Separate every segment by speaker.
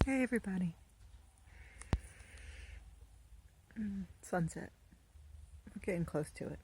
Speaker 1: Hey everybody. Sunset. We're getting close to it.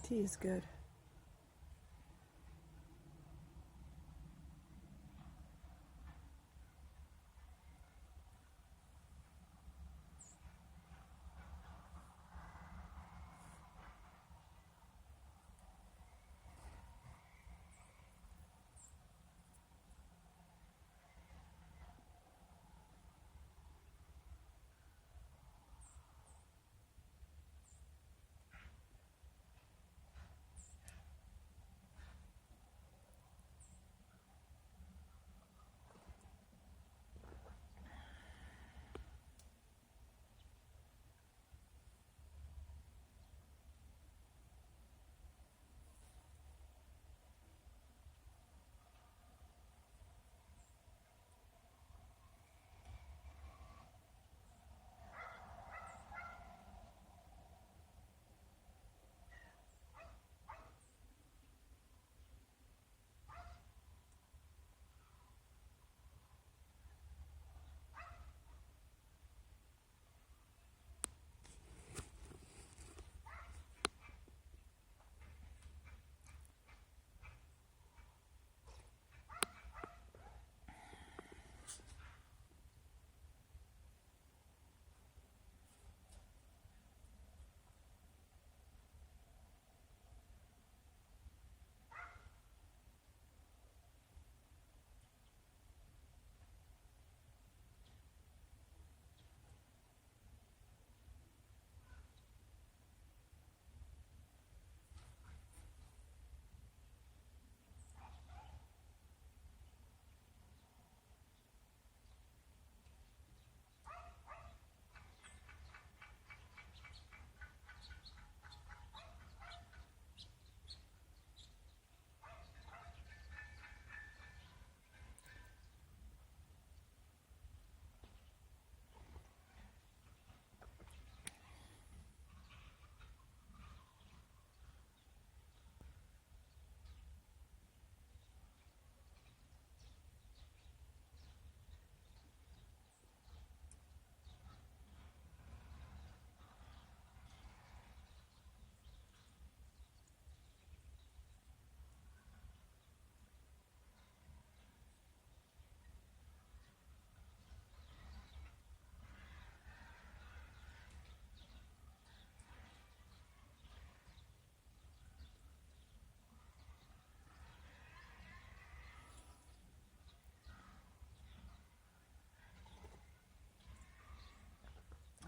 Speaker 1: Tea is good.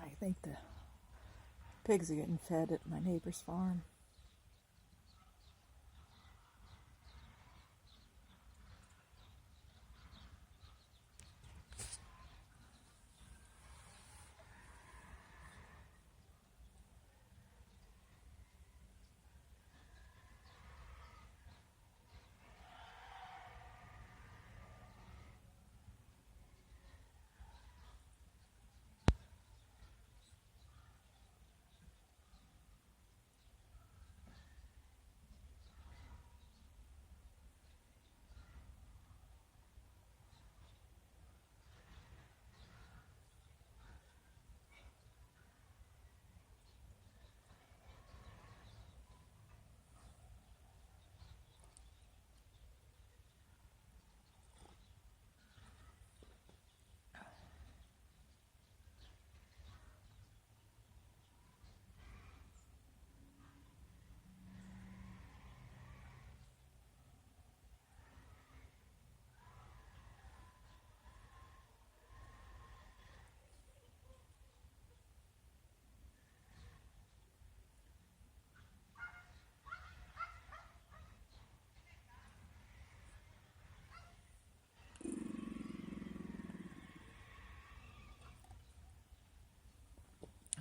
Speaker 1: I think the pigs are getting fed at my neighbor's farm.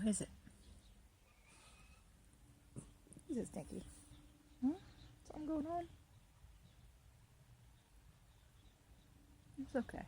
Speaker 1: What is it? Is it Stinky? Something going on? It's okay.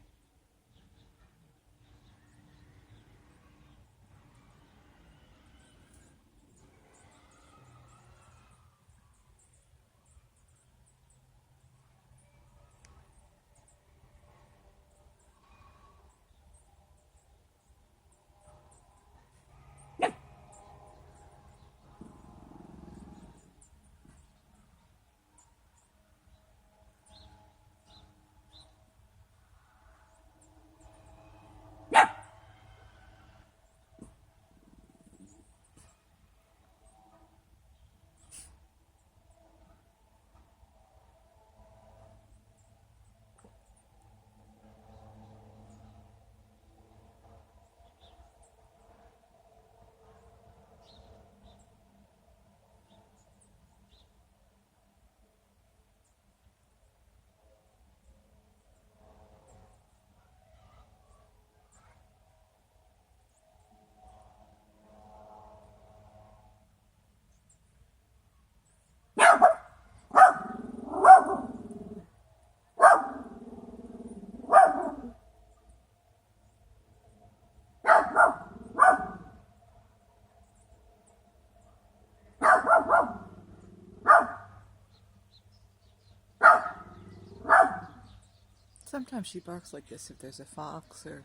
Speaker 1: Sometimes she barks like this if there's a fox or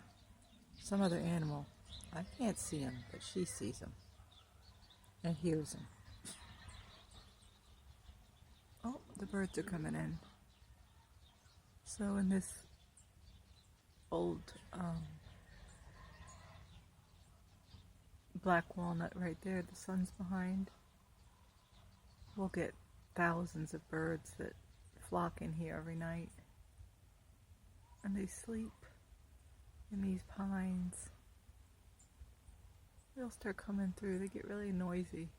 Speaker 1: some other animal. I can't see him, but she sees him and hears him. Oh, the birds are coming in. So in this old black walnut right there, the sun's behind, we'll get thousands of birds that flock in here every night. And they sleep in these pines. They'll start coming through. They get really noisy.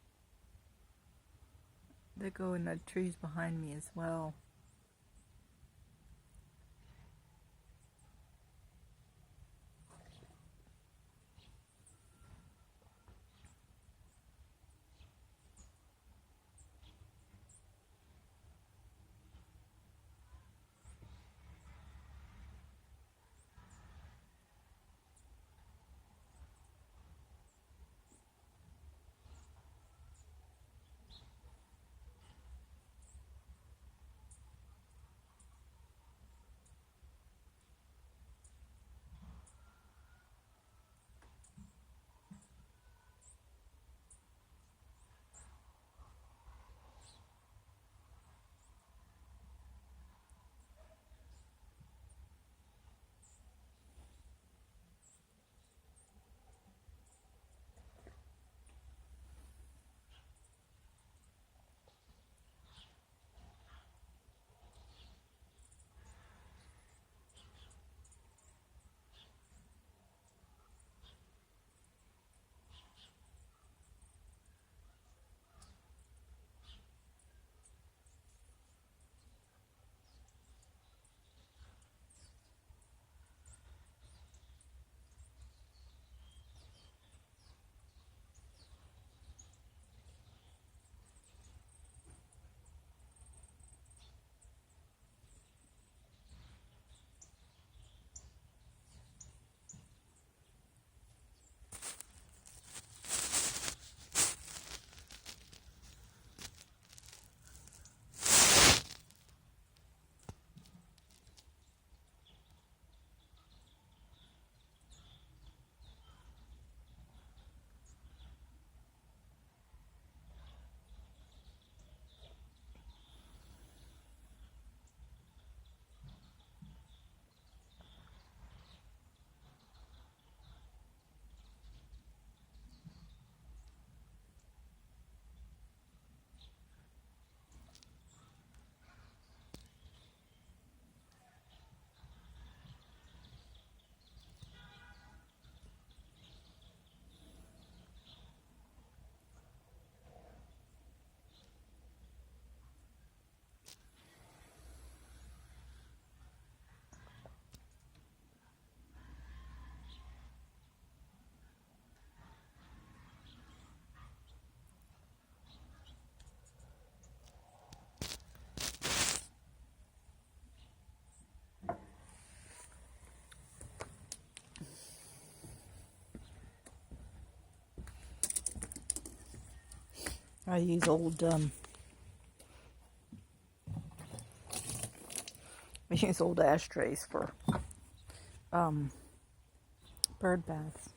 Speaker 1: They go in the trees behind me as well. I use old ashtrays for bird baths.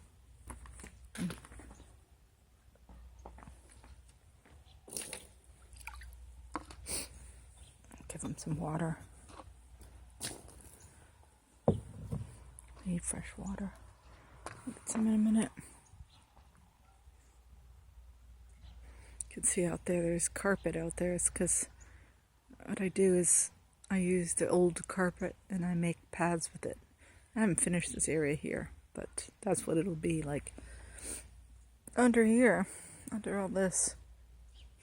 Speaker 1: Give them some water. I need fresh water. I'll get some in a minute. You can see out there, there's carpet out there. It's because what I do is I use the old carpet and I make paths with it. I haven't finished this area here, but that's what it'll be like. Under here, under all this,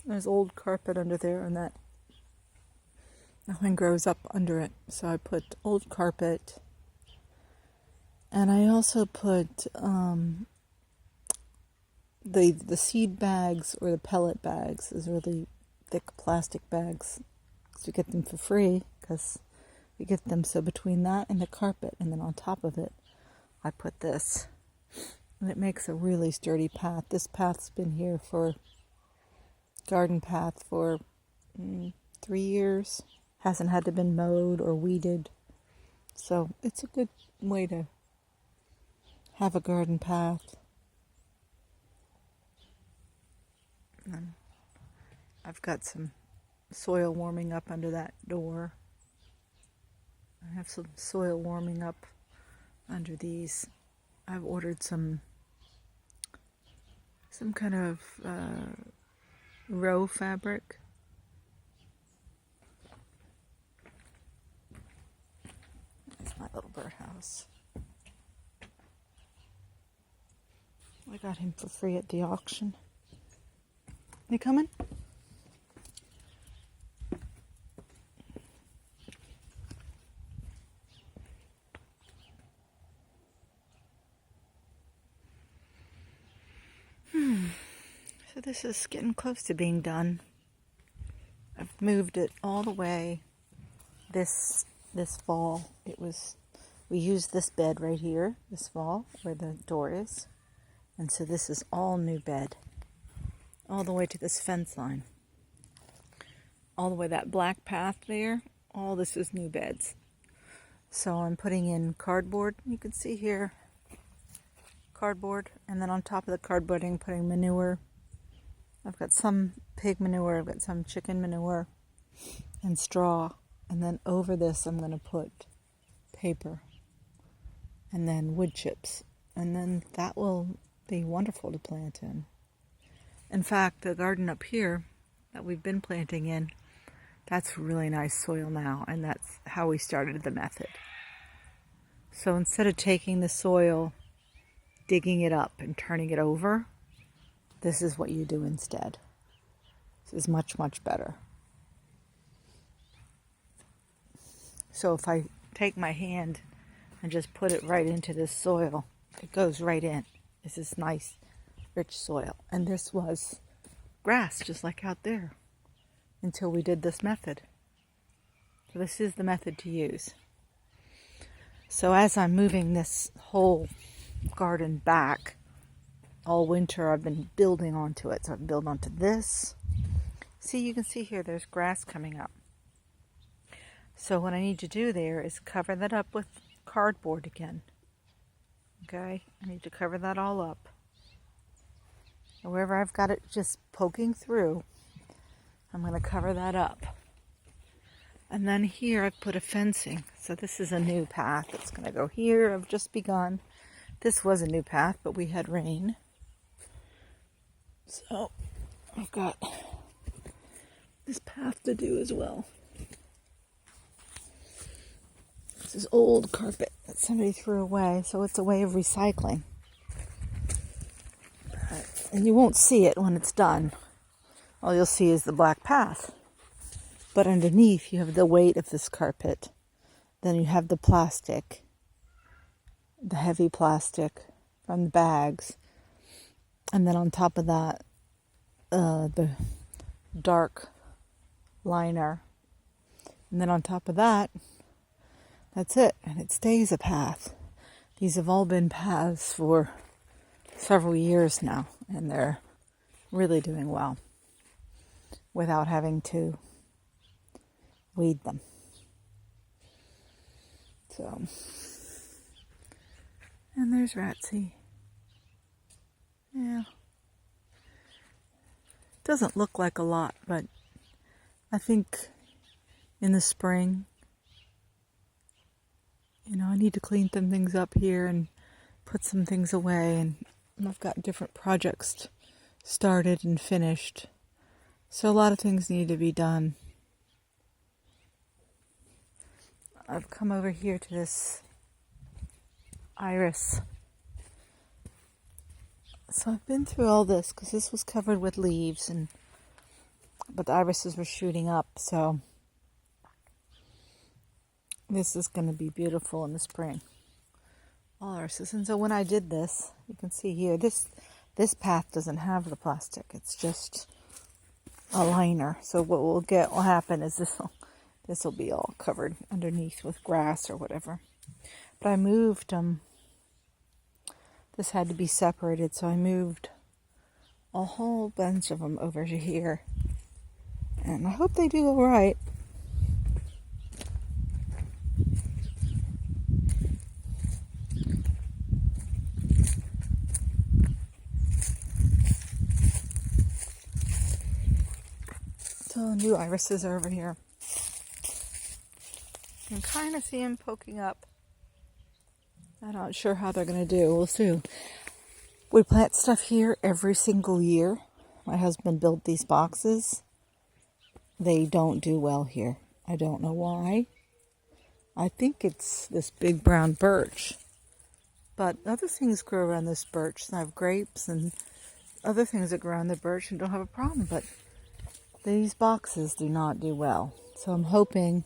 Speaker 1: there's old carpet under there, and that nothing grows up under it. So I put old carpet, and I also put the seed bags or the pellet bags. These really thick plastic bags. So you get them for free because you get them. So between that and the carpet, and then on top of it, I put this. And it makes a really sturdy path. This path's been here for, garden path for 3 years. Hasn't had to been mowed or weeded. So it's a good way to have a garden path. And I've got some soil warming up under that door. I have some soil warming up under these. I've ordered some kind of row fabric. That's my little birdhouse. I got him for free at the auction. You coming? So this is getting close to being done. I've moved it all the way this fall. We used this bed right here this fall where the door is. And so this is all new bed. All the way to this fence line. All the way that black path there, all this is new beds. So I'm putting in cardboard. You can see here, cardboard. And then on top of the cardboard, I'm putting manure. I've got some pig manure, I've got some chicken manure and straw. And then over this, I'm going to put paper and then wood chips. And then that will be wonderful to plant in. In fact, the garden up here that we've been planting in, that's really nice soil now. And that's how we started the method. So instead of taking the soil, digging it up and turning it over, this is what you do instead. This is much, much better. So if I take my hand and just put it right into this soil, it goes right in. This is nice, rich soil. And this was grass, just like out there, until we did this method. So this is the method to use. So as I'm moving this whole garden back, all winter I've been building onto it. So I've built onto this. See, you can see here there's grass coming up. So what I need to do there is cover that up with cardboard again. Okay, I need to cover that all up. And wherever I've got it just poking through, I'm going to cover that up. And then here I've put a fencing. So this is a new path that's going to go here. I've just begun. This was a new path, but we had rain. So I've got this path to do as well. This is old carpet that somebody threw away, so it's a way of recycling. And you won't see it when it's done. All you'll see is the black path. But underneath you have the weight of this carpet. Then you have the plastic, the heavy plastic from the bags. And then on top of that, the dark liner. And then on top of that, that's it. And it stays a path. These have all been paths for several years now. And they're really doing well. without having to weed them. So, and there's Ratsy. Yeah. Doesn't look like a lot, but I think in the spring, I need to clean some things up here and put some things away, and I've got different projects started and finished. So a lot of things need to be done. I've come over here to this iris. So I've been through all this because this was covered with leaves, but the irises were shooting up, so this is going to be beautiful in the spring. All irises. And so when I did this, you can see here, this path doesn't have the plastic. It's just a liner. So what will happen is this will be all covered underneath with grass or whatever. But I moved this had to be separated, so I moved a whole bunch of them over to here. And I hope they do all right. So new irises are over here. You can kind of see them poking up. I'm not sure how they're going to do. We'll see. We plant stuff here every single year. My husband built these boxes. They don't do well here. I don't know why. I think it's this big brown birch. But other things grow around this birch. I have grapes and other things that grow around the birch and don't have a problem. But these boxes do not do well. So I'm hoping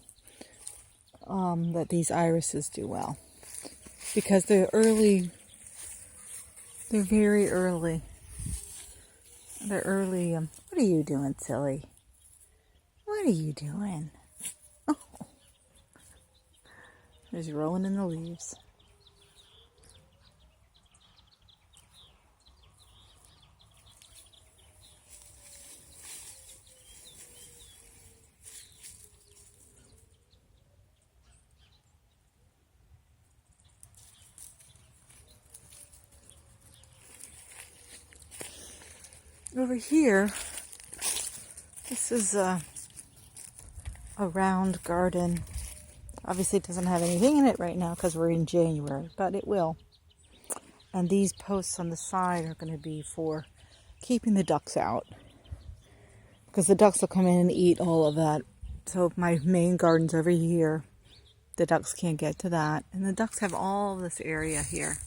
Speaker 1: that these irises do well. Because they're early. They're very early. They're early. What are you doing, silly? What are you doing? Oh. He's rolling in the leaves. Over here, this is a round garden. Obviously it doesn't have anything in it right now because we're in January, but it will. And these posts on the side are going to be for keeping the ducks out, because the ducks will come in and eat all of that. So my main garden's over here. The ducks can't get to that. And the ducks have all this area here.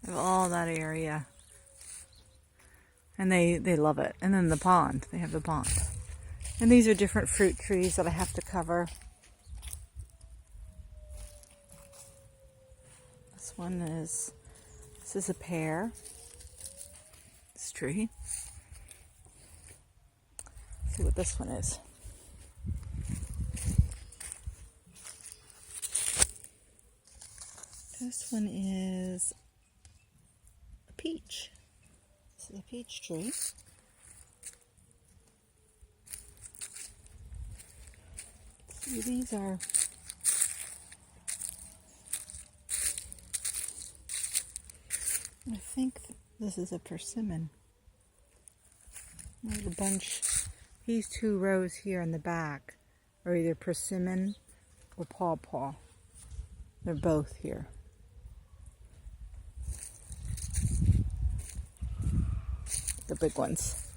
Speaker 1: They have all that area. And they love it. And then the pond. They have the pond. And these are different fruit trees that I have to cover. This is a pear. This tree. Let's see what this one is. This one is a peach. This is a peach tree. See, these are I think this is a persimmon. There's a bunch. These two rows here in the back are either persimmon or pawpaw. They're both here. The big ones.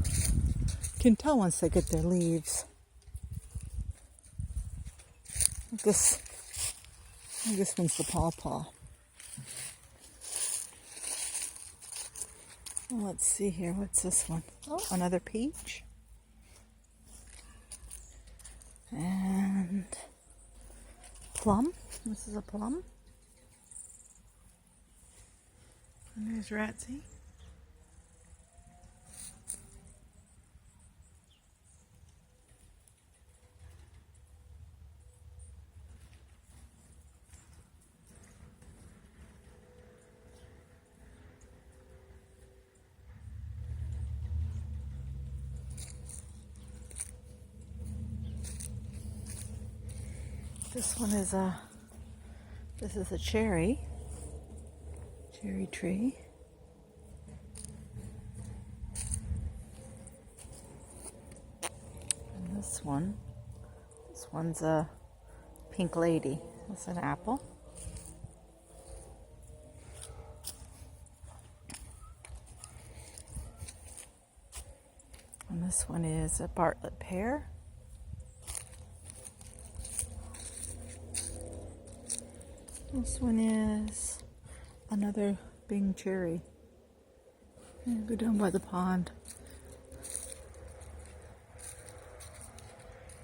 Speaker 1: You can tell once they get their leaves. This one's the pawpaw. Let's see here. What's this one? Oh, another peach. And plum. This is a plum. And there's Ratsy. This one is this is a cherry tree. And this one's a pink lady. That's an apple. And this one is a Bartlett pear. This one is another Bing cherry. Go down by the pond.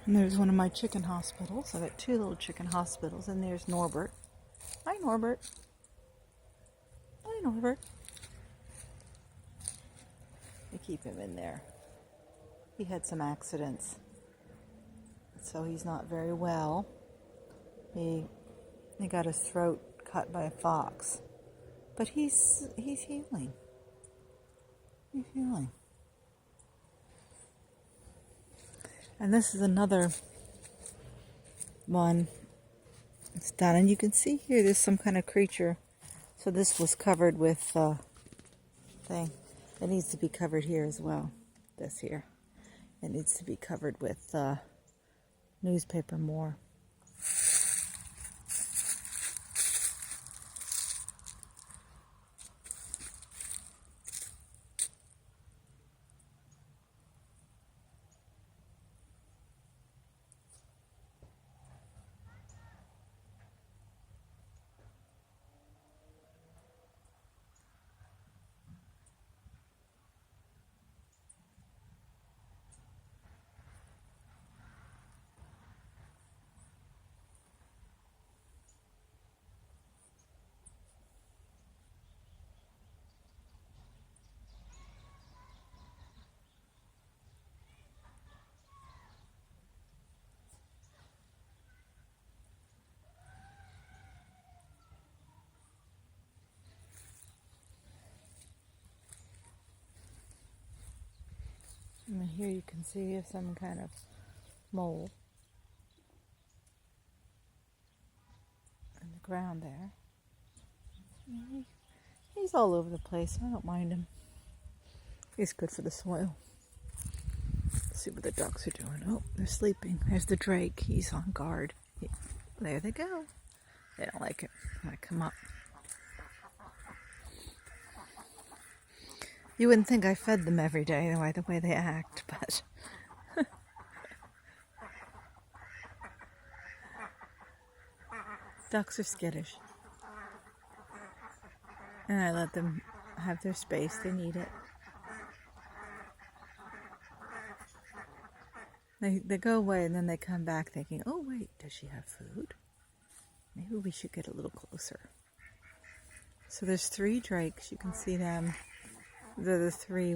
Speaker 1: And there's one of my chicken hospitals. I've got two little chicken hospitals. And there's Norbert. Hi, Norbert. Hi, Norbert. They keep him in there. He had some accidents, so he's not very well. He got his throat cut by a fox, but he's healing. He's healing. And this is another one. It's done, and you can see here there's some kind of creature. So this was covered with thing. It needs to be covered here as well. This here. It needs to be covered with newspaper more. And here you can see some kind of mole in the ground there. He's all over the place. I don't mind him. He's good for the soil. Let's see what the ducks are doing. Oh, they're sleeping. There's the drake. He's on guard. There they go. They don't like it. I come up. You wouldn't think I fed them every day the way they act, but ducks are skittish. And I let them have their space. They need it. They go away and then they come back thinking, oh wait, does she have food? Maybe we should get a little closer. So there's 3 drakes. You can see them. They're the 3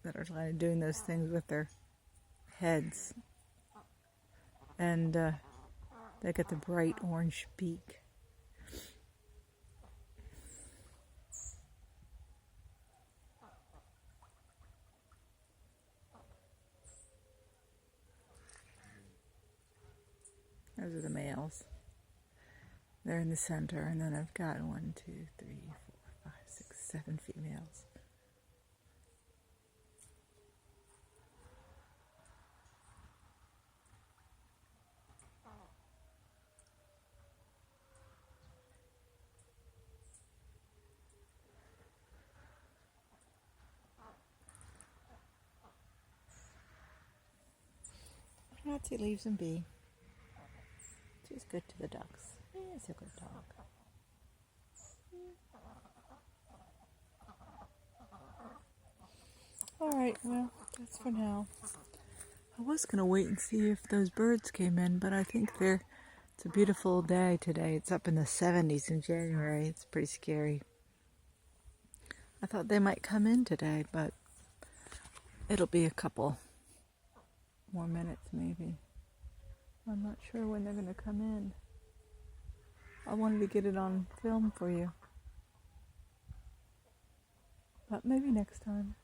Speaker 1: that are kind of doing those things with their heads. And they got the bright orange beak. Those are the males. They're in the center, and then I've got 1, 2, 3, 4, 5, 6, 7 females. Nazi leaves them be. She's good to the ducks. He's a good dog. Alright, well, that's for now. I was going to wait and see if those birds came in, but I think it's a beautiful day today. It's up in the 70s in January. It's pretty scary. I thought they might come in today, but it'll be a couple more minutes maybe. I'm not sure when they're going to come in. I wanted to get it on film for you. But maybe next time.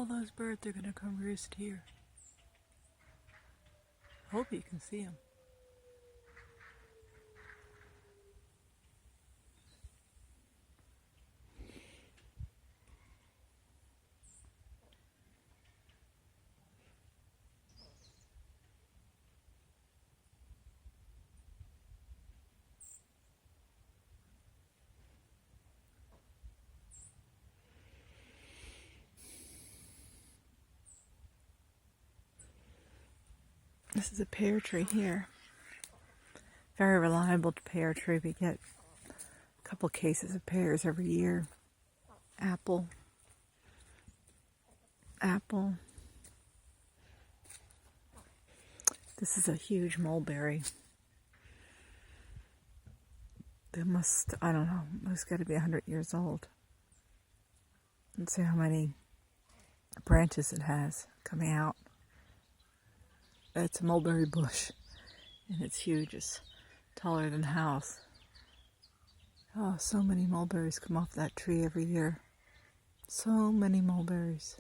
Speaker 1: all those birds are going to come roost here. Hope you can see them. This is a pear tree here. Very reliable pear tree. We get a couple cases of pears every year. Apple. Apple. This is a huge mulberry. They must, I don't know, it's got to be 100 years old. Let's see how many branches it has coming out. It's a mulberry bush, and it's huge. It's taller than a house. Oh, so many mulberries come off that tree every year. So many mulberries.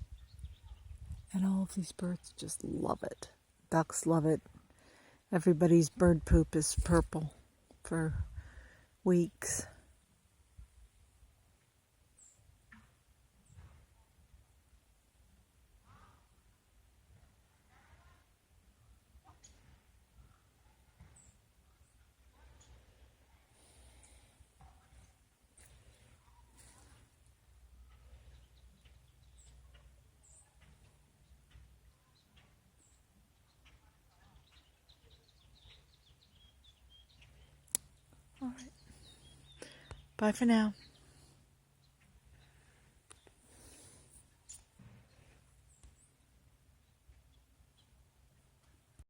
Speaker 1: And all of these birds just love it. Ducks love it. Everybody's bird poop is purple for weeks. All right. Bye for now.